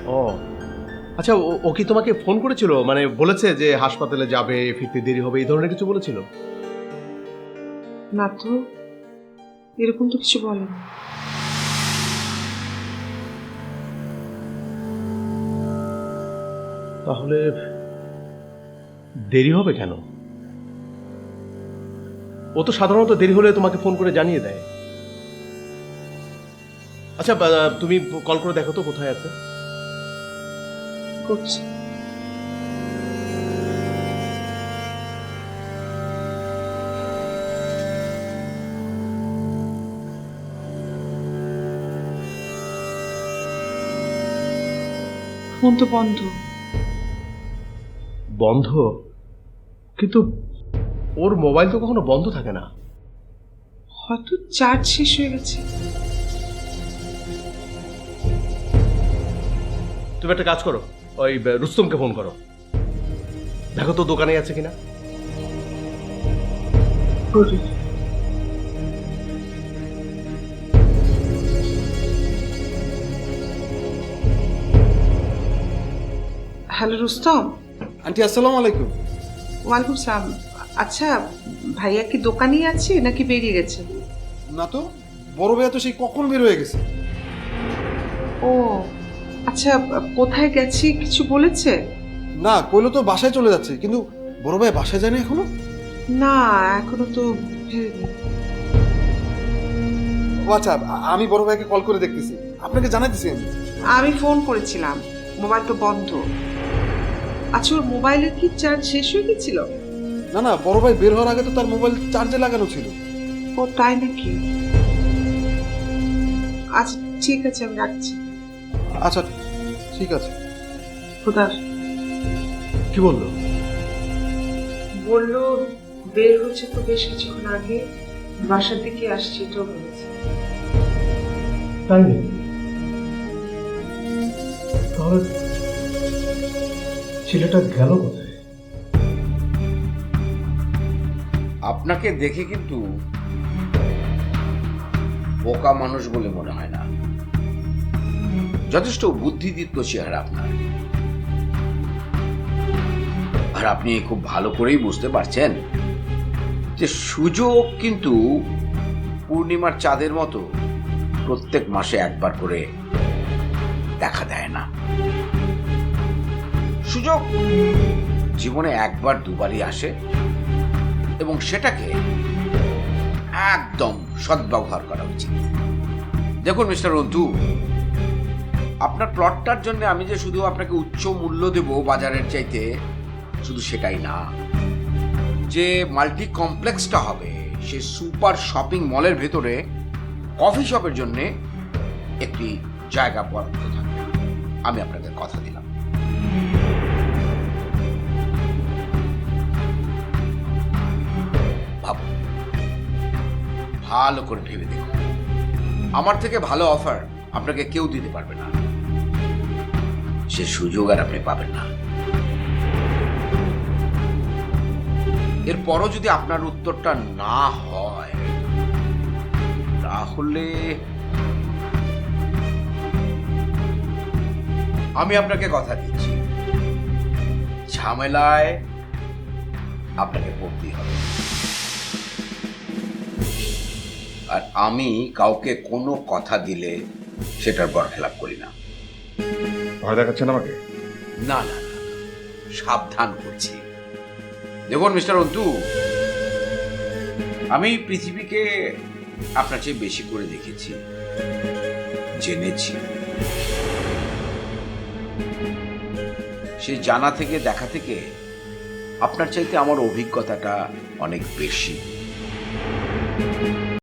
ও আচ্ছা, ও কি তোমাকে ফোন করেছিল, মানে বলেছে যে হাসপাতালে যাবে, ফিরতে দেরি হবে, এই ধরনের কিছু বলেছিল? না তো, এরকম তো কিছু বলেনি। তাহলে দেরি হবে কেন? ও তো সাধারণত দেরি হলে তোমাকে ফোন করে জানিয়ে দেয়। আচ্ছা, তুমি কল করে দেখো তো কোথায় আছে। করছি। ফোন তো বন্ধ। বন্ধ? কিন্তু ওর মোবাইল তো কখনো বন্ধ থাকে না। হয়তো চার্জ শেষ হয়ে গেছে। তুমি একটা কাজ করো, ওই রুস্তমকে ফোন করো, দেখো তো দোকানে আছে কিনা। করি। হ্যালো রুস্তম। আন্টি আসসালামু আলাইকুম। ওয়ালাইকুম সালাম। আচ্ছা, ভাইয়া কি দোকানেই আছে নাকি বেরিয়ে গেছে? না তো, বড় ভাইয়া তো সেই কখন বের হয়ে গেছে। ও আচ্ছা, কোথায় গেছি কিছু বলেছে? না, কইলো তো বাসায় চলে যাচ্ছে, কিন্তু বড় ভাই বাসায় যায়নি এখনো। না, এখনো তো ফেরেনি। ও আচ্ছা, আমি বড় ভাইকে কল করে দেখতেছি, আপনাকে জানাইতেছি আমি। আমি ফোন করেছিলাম, মোবাইল তো বন্ধ। আচ্ছা, ওর মোবাইলের কি চার্জ শেষ হয়ে গেছিল? না না, বড় ভাই বের হওয়ার আগে তো তার মোবাইল চার্জে লাগানো ছিল। ও তাই নাকি? আচ্ছা ঠিক আছে, আমি রাখছি। আচ্ছা ঠিক আছে। খোদা। কি বললো? বললো বের হচ্ছে তো বেশ কিছুক্ষণ আগে, বাসার দিকে আসছে, এটাও বলেছে। তাই নাকি? তাহলে ছেলেটা গেল কোথায়? আপনাকে দেখে কিন্তু বোকা মানুষ বলে মনে হয় না, যথেষ্ট বুদ্ধিদীপ্ত চেহারা আপনার। আর আপনি খুব ভালো করেই বুঝতে পারছেন যে সুযোগ কিন্তু পূর্ণিমার চাঁদের মতো প্রত্যেক মাসে একবার করে দেখা দেয় না। সুযোগ জীবনে একবার দুবারই আসে, এবং সেটাকে একদম সদ্ব্যবহার করা উচিত। দেখুন মিস্টার অন্তু, আপনার প্লটটার জন্য আমি যে শুধু আপনাকে উচ্চ মূল্য দেব বাজারের চাইতে, শুধু সেটাই না, যে মাল্টি কমপ্লেক্সটা হবে সে সুপার শপিং মলের ভেতরে কফি শপের জন্য একটি জায়গা বরাদ্দ থাকবে। আমি আপনাকে কথা দিলাম। ভাবুন, ভালো করে ভেবে দেখুন। আমার থেকে ভালো অফার আপনাকে কেউ দিতে পারবে না, সে সুযোগ আর আপনি পাবেন না। এরপরও যদি আপনার উত্তরটা না হয়, তাহলে আমি আপনাকে কথা দিচ্ছি, ঝামেলায় আপনাকে পড়তেই হবে। আর আমি কাউকে কোনো কথা দিলে সেটার বরখেলাপ করি না। ভয় দেখাচ্ছেন আমাকে? না না না, সাবধান করছি। দেখুন মিস্টার অন্তু, আমি পৃথিবীকে আপনার চেয়ে বেশি করে দেখেছি, জেনেছি। সেই জানা থেকে, দেখা থেকে আপনার চাইতে আমার অভিজ্ঞতাটা অনেক বেশি।